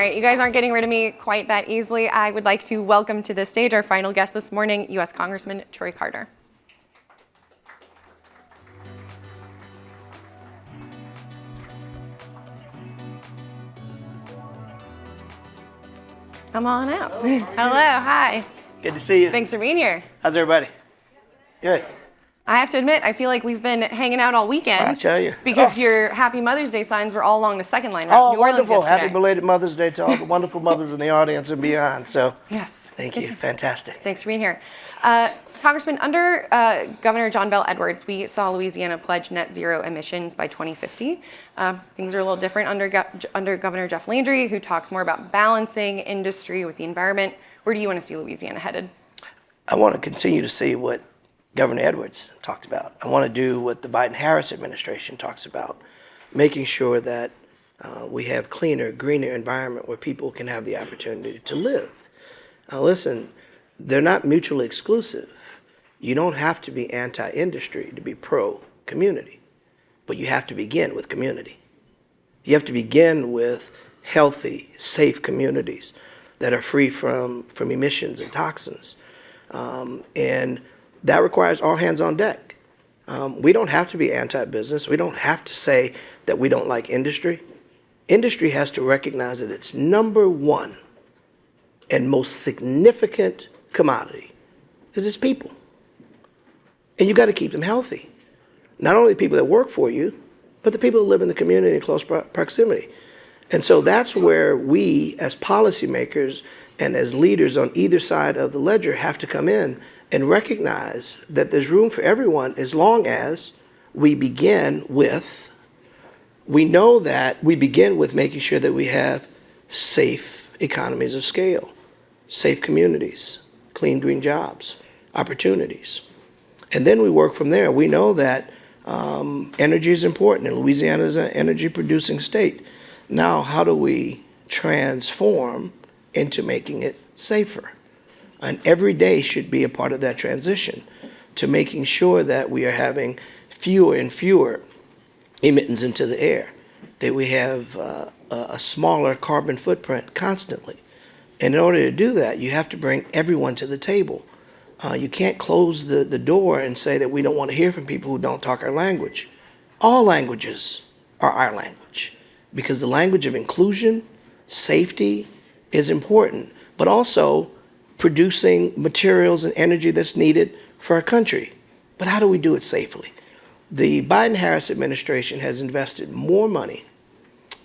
right, you guys aren't getting rid of me quite that easily. I would like to welcome to the stage our final guest this morning, U.S. Congressman Troy Carter. Come on out. Hello, hi. Good to see you. Thanks for being here. How's everybody? Good. I have to admit, I feel like we've been hanging out all weekend. I tell you. Because your Happy Mother's Day signs were all along the second line. Oh, New wonderful. Happy belated Mother's Day to all the wonderful mothers in the audience and beyond. So, yes. Thank you. Fantastic. Thanks for being here. Congressman, under Governor John Bel Edwards, we saw Louisiana pledge net zero emissions by 2050. Things are a little different under Governor Jeff Landry, who talks more about balancing industry with the environment. Where do you want to see Louisiana headed? I want to continue to see what Governor Edwards talked about. I want to do what the Biden-Harris administration talks about, making sure that we have cleaner, greener environment where people can have the opportunity to live. Now listen, they're not mutually exclusive. You don't have to be anti-industry to be pro-community, but you have to begin with community. You have to begin with healthy, safe communities that are free from emissions and toxins. And that requires all hands on deck. We don't have to be anti-business. We don't have to say that we don't like industry. Industry has to recognize that its number one and most significant commodity is its people. And you got to keep them healthy. Not only the people that work for you, but the people who live in the community in close proximity. And so that's where we as policymakers and as leaders on either side of the ledger have to come in and recognize that there's room for everyone as long as we know that we begin with making sure that we have safe economies of scale, safe communities, clean, green jobs, opportunities. And then we work from there. We know that energy is important, and Louisiana is an energy producing state. Now, how do we transform into making it safer? And every day should be a part of that transition to making sure that we are having fewer and fewer emittance into the air, that we have a smaller carbon footprint constantly. And in order to do that, you have to bring everyone to the table. You can't close the door and say that we don't want to hear from people who don't talk our language. All languages are our language because the language of inclusion, safety is important, but also producing materials and energy that's needed for our country. But how do we do it safely? The Biden-Harris administration has invested more money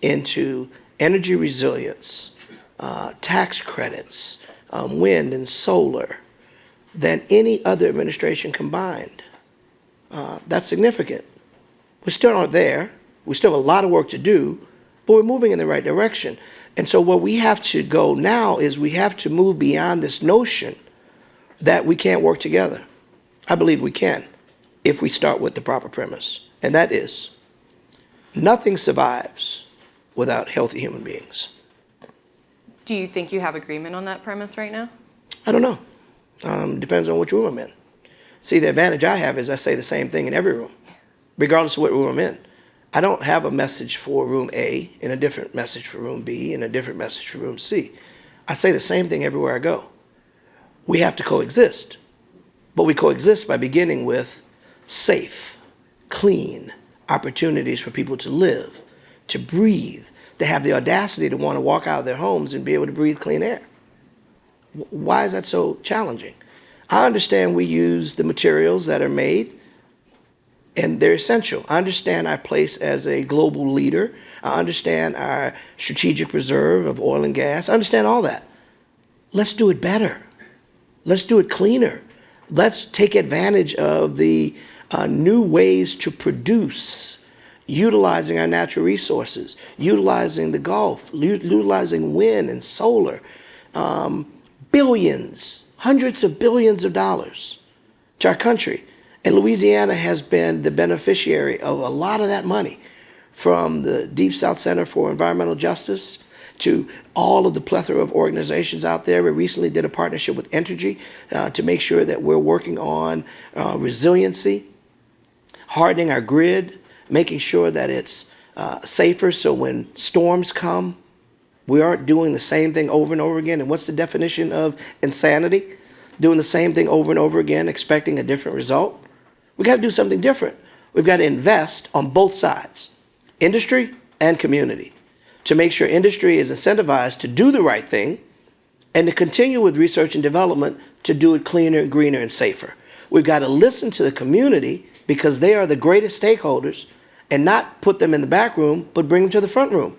into energy resilience, tax credits, wind and solar than any other administration combined. That's significant. We still aren't there. We still have a lot of work to do, but we're moving in the right direction. And so where we have to go now is we have to move beyond this notion that we can't work together. I believe we can if we start with the proper premise, and that is nothing survives without healthy human beings. Do you think you have agreement on that premise right now? I don't know. Depends on which room I'm in. See, the advantage I have is I say the same thing in every room, regardless of what room I'm in. I don't have a message for room A and a different message for room B and a different message for room C. I say the same thing everywhere I go. We have to coexist, but we coexist by beginning with safe, clean opportunities for people to live, to breathe, to have the audacity to want to walk out of their homes and be able to breathe clean air. Why is that so challenging? I understand we use the materials that are made, and they're essential. I understand our place as a global leader. I understand our strategic reserve of oil and gas. I understand all that. Let's do it better. Let's do it cleaner. Let's take advantage of the new ways to produce, utilizing our natural resources, utilizing the Gulf, utilizing wind and solar. Billions, hundreds of billions of dollars to our country. And Louisiana has been the beneficiary of a lot of that money, from the Deep South Center for Environmental Justice to all of the plethora of organizations out there. We recently did a partnership with Entergy to make sure that we're working on resiliency, hardening our grid, making sure that it's safer so when storms come, We aren't doing the same thing over and over again. And what's the definition of insanity? Doing the same thing over and over again, expecting a different result. We got to do something different. We've got to invest on both sides, industry and community, to make sure industry is incentivized to do the right thing and to continue with research and development to do it cleaner, greener, and safer. We've got to listen to the community because they are the greatest stakeholders and not put them in the back room, but bring them to the front room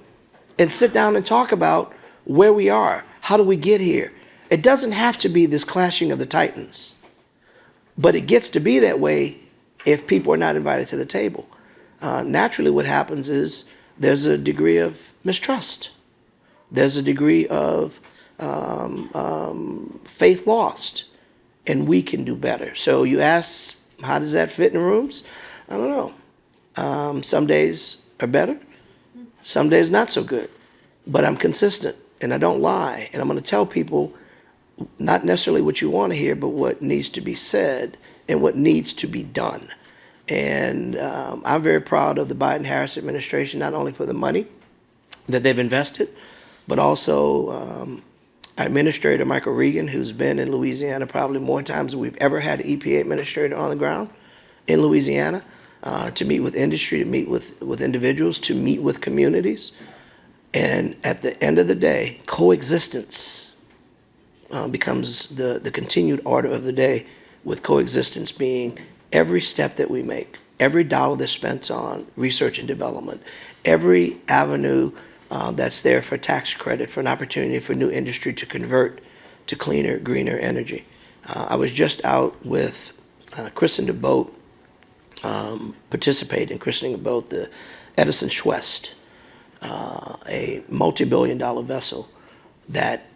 and sit down and talk about where we are. How do we get here? It doesn't have to be this clashing of the titans, but it gets to be that way if people are not invited to the table. Naturally, what happens is there's a degree of mistrust. There's a degree of faith lost, and we can do better. So you ask, how does that fit in rooms? I don't know. Some days are better, some days not so good, but I'm consistent and I don't lie, and I'm going to tell people not necessarily what you want to hear, but what needs to be said and what needs to be done. And I'm very proud of the Biden-Harris administration, not only for the money that they've invested, but also our administrator, Michael Regan, who's been in Louisiana probably more times than we've ever had an EPA administrator on the ground in Louisiana, to meet with industry, to meet with individuals, to meet with communities. And at the end of the day, coexistence becomes the continued order of the day, with coexistence being every step that we make, every dollar that's spent on research and development, every avenue that's there for tax credit, for an opportunity for new industry to convert to cleaner, greener energy. I was just out with christened a boat, participated in christening a boat, the Edison Schwest, a multi-billion-dollar vessel that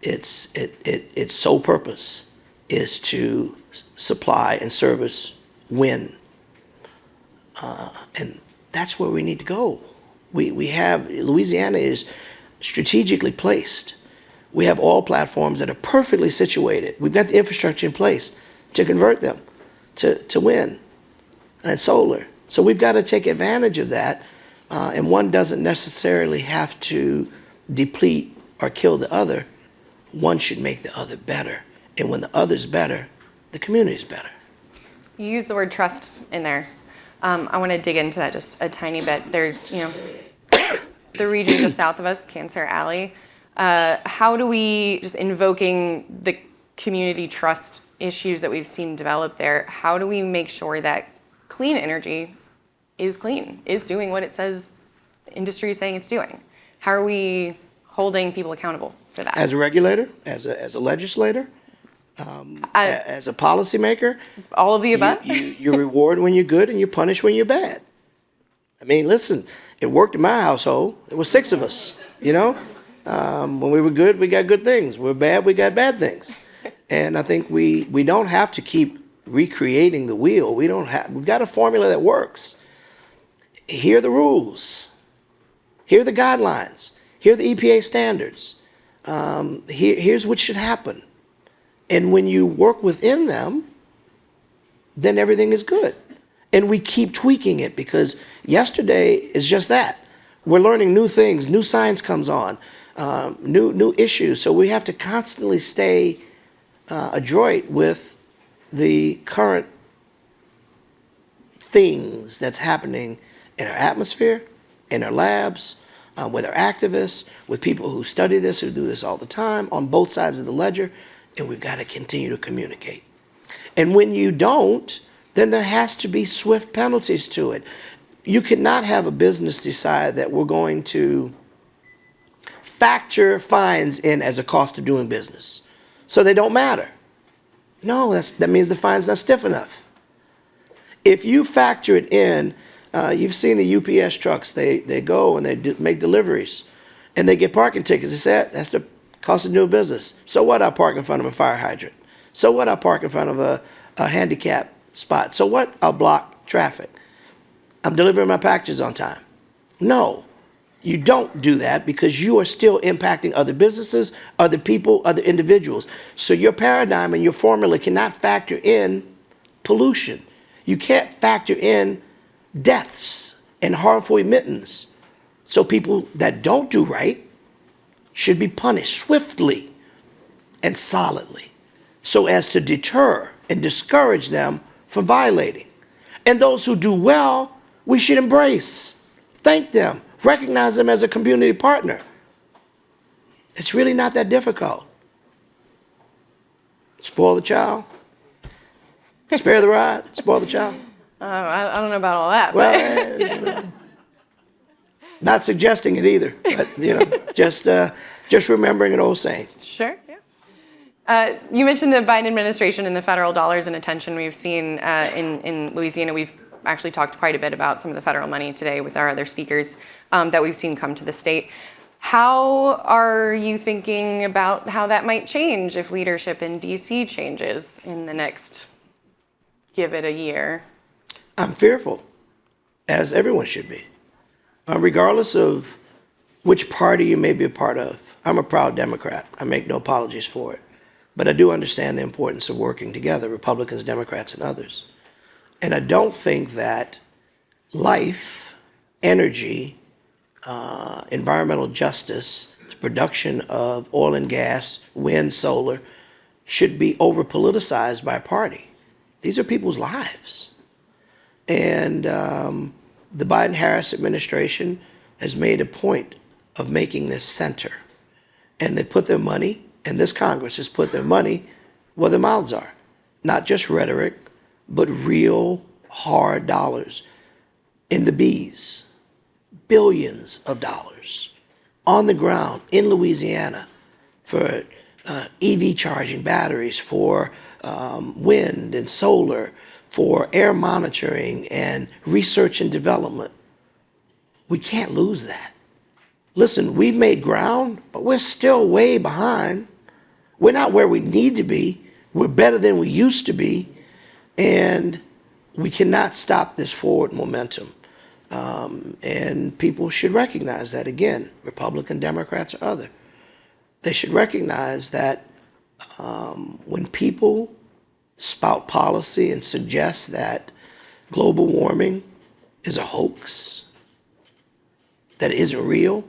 its sole purpose is to supply and service wind, and that's where we need to go. We have, Louisiana is strategically placed. We have oil platforms that are perfectly situated. We've got the infrastructure in place to convert them to wind and solar. So we've got to take advantage of that, and one doesn't necessarily have to deplete or kill the other. One should make the other better. And when the other's better, the community's better. You use the word trust in there. I want to dig into that just a tiny bit. There's, the region just south of us, Cancer Alley. How do we, just invoking the community trust issues that we've seen develop there, how do we make sure that clean energy is clean, is doing what it says industry is saying it's doing? How are we holding people accountable for that? As a regulator, as a legislator, as a policymaker, all of the above. You reward when you're good and you punish when you're bad. I mean, listen, it worked in my household. There were 6 of us, When we were good, we got good things. We're bad, we got bad things. And I think we don't have to keep recreating the wheel. We've got a formula that works. Here are the rules. Here are the guidelines. Here are the EPA standards. Here's what should happen. And when you work within them, then everything is good. And we keep tweaking it, because yesterday is just that. We're learning new things, new science comes on, new issues. So we have to constantly stay adroit with the current things that's happening in our atmosphere, in our labs, with our activists, with people who study this, who do this all the time, on both sides of the ledger. And we've got to continue to communicate. And when you don't, then there has to be swift penalties to it. You cannot have a business decide that we're going to factor fines in as a cost of doing business, so they don't matter. No, that means the fine's not stiff enough. If you factor it in, you've seen the UPS trucks, they go and they make deliveries, and they get parking tickets. They say that's the cost of doing business. So what, I park in front of a fire hydrant? So what, I park in front of a handicap spot? So what, I'll block traffic? I'm delivering my packages on time. No, you don't do that, because you are still impacting other businesses, other people, other individuals. So your paradigm and your formula cannot factor in pollution. You can't factor in deaths and harmful emissions. So people that don't do right should be punished swiftly and solidly so as to deter and discourage them from violating. And those who do well, we should embrace, thank them, recognize them as a community partner. It's really not that difficult. Spoil the child, spare the rod, spoil the child. I don't know about all that. Well, you know, not suggesting it either, but just remembering an old saying. Sure. Yeah. You mentioned the Biden administration and the federal dollars and attention we've seen in Louisiana. We've actually talked quite a bit about some of the federal money today with our other speakers that we've seen come to the state. How are you thinking about how that might change if leadership in D.C. changes in the next, give it a year? I'm fearful, as everyone should be, regardless of which party you may be a part of. I'm a proud Democrat. I make no apologies for it. But I do understand the importance of working together, Republicans, Democrats, and others. And I don't think that life, energy, environmental justice, the production of oil and gas, wind, solar, should be over-politicized by a party. These are people's lives. And the Biden-Harris administration has made a point of making this center. And they put their money, and this Congress has put their money where their mouths are. Not just rhetoric, but real hard dollars in the bees, billions of dollars on the ground in Louisiana for EV charging batteries, for wind and solar, for air monitoring and research and development. We can't lose that. Listen, we've made ground, but we're still way behind. We're not where we need to be. We're better than we used to be. And we cannot stop this forward momentum. And people should recognize that, again, Republican, Democrats, or other. They should recognize that when people spout policy and suggest that global warming is a hoax, that it isn't real,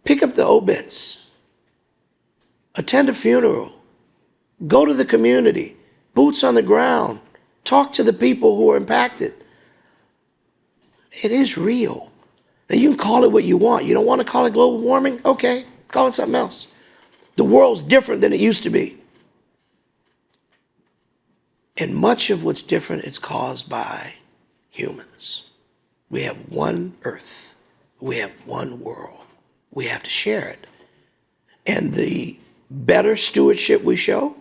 pick up the obits, attend a funeral, go to the community, boots on the ground, talk to the people who are impacted. It is real. Now, you can call it what you want. You don't want to call it global warming? Okay, call it something else. The world's different than it used to be. And much of what's different is caused by humans. We have one earth. We have one world. We have to share it. And the better stewardship we show,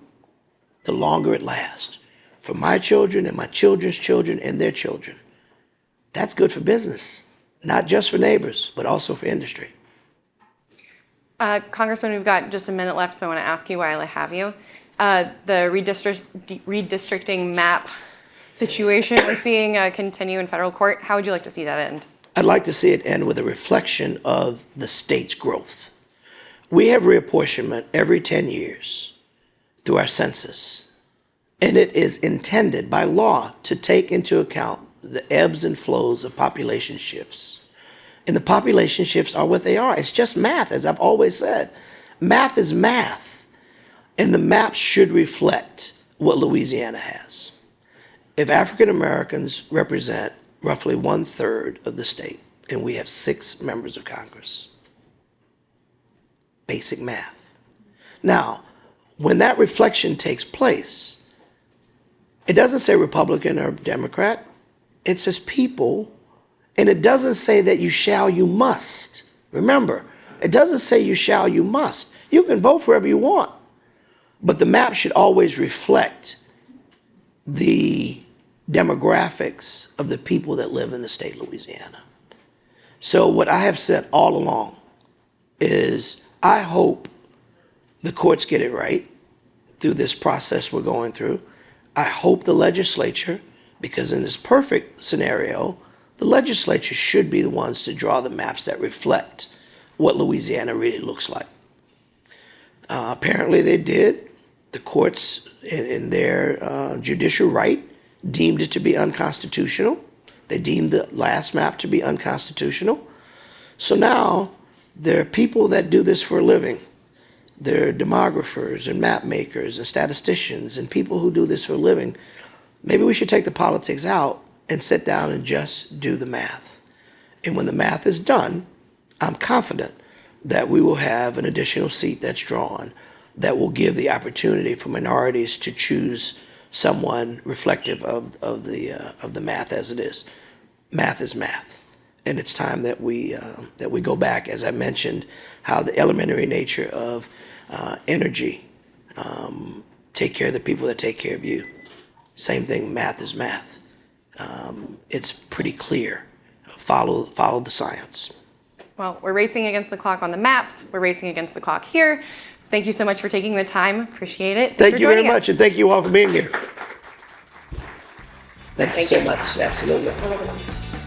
the longer it lasts. For my children and my children's children and their children. That's good for business, not just for neighbors, but also for industry. Congressman, we've got just a minute left, so I want to ask you while I have you. The redistricting map situation we're seeing continue in federal court. How would you like to see that end? I'd like to see it end with a reflection of the state's growth. We have reapportionment every 10 years through our census, and it is intended by law to take into account the ebbs and flows of population shifts. And the population shifts are what they are. It's just math, as I've always said. Math is math. And the map should reflect what Louisiana has. If African Americans represent roughly 1/3 of the state, and we have 6 members of Congress, basic math. Now, when that reflection takes place, it doesn't say Republican or Democrat. It says people, and it doesn't say that you shall, you must. Remember, it doesn't say you shall, you must. You can vote for whoever you want. But the map should always reflect the demographics of the people that live in the state of Louisiana. So what I have said all along is I hope the courts get it right through this process we're going through. I hope the legislature, because in this perfect scenario, the legislature should be the ones to draw the maps that reflect what Louisiana really looks like. Apparently they did. The courts, in their judicial right, deemed it to be unconstitutional. They deemed the last map to be unconstitutional. So now There are people that do this for a living. There are demographers and map makers and statisticians and people who do this for a living. Maybe we should take the politics out and sit down and just do the math. And when the math is done, I'm confident that we will have an additional seat that's drawn that will give the opportunity for minorities to choose someone reflective of the math as it is. Math is math, and it's time that we go back, as I mentioned, how the elementary nature of energy. Take care of the people that take care of you. Same thing. Math is math. It's pretty clear. Follow the science. Well, we're racing against the clock on the maps. We're racing against the clock here. Thank you so much for taking the time. Appreciate it. Thanks Thank you very joining us. much, and thank you all for being here. Thank you Thank so you. much. Absolutely.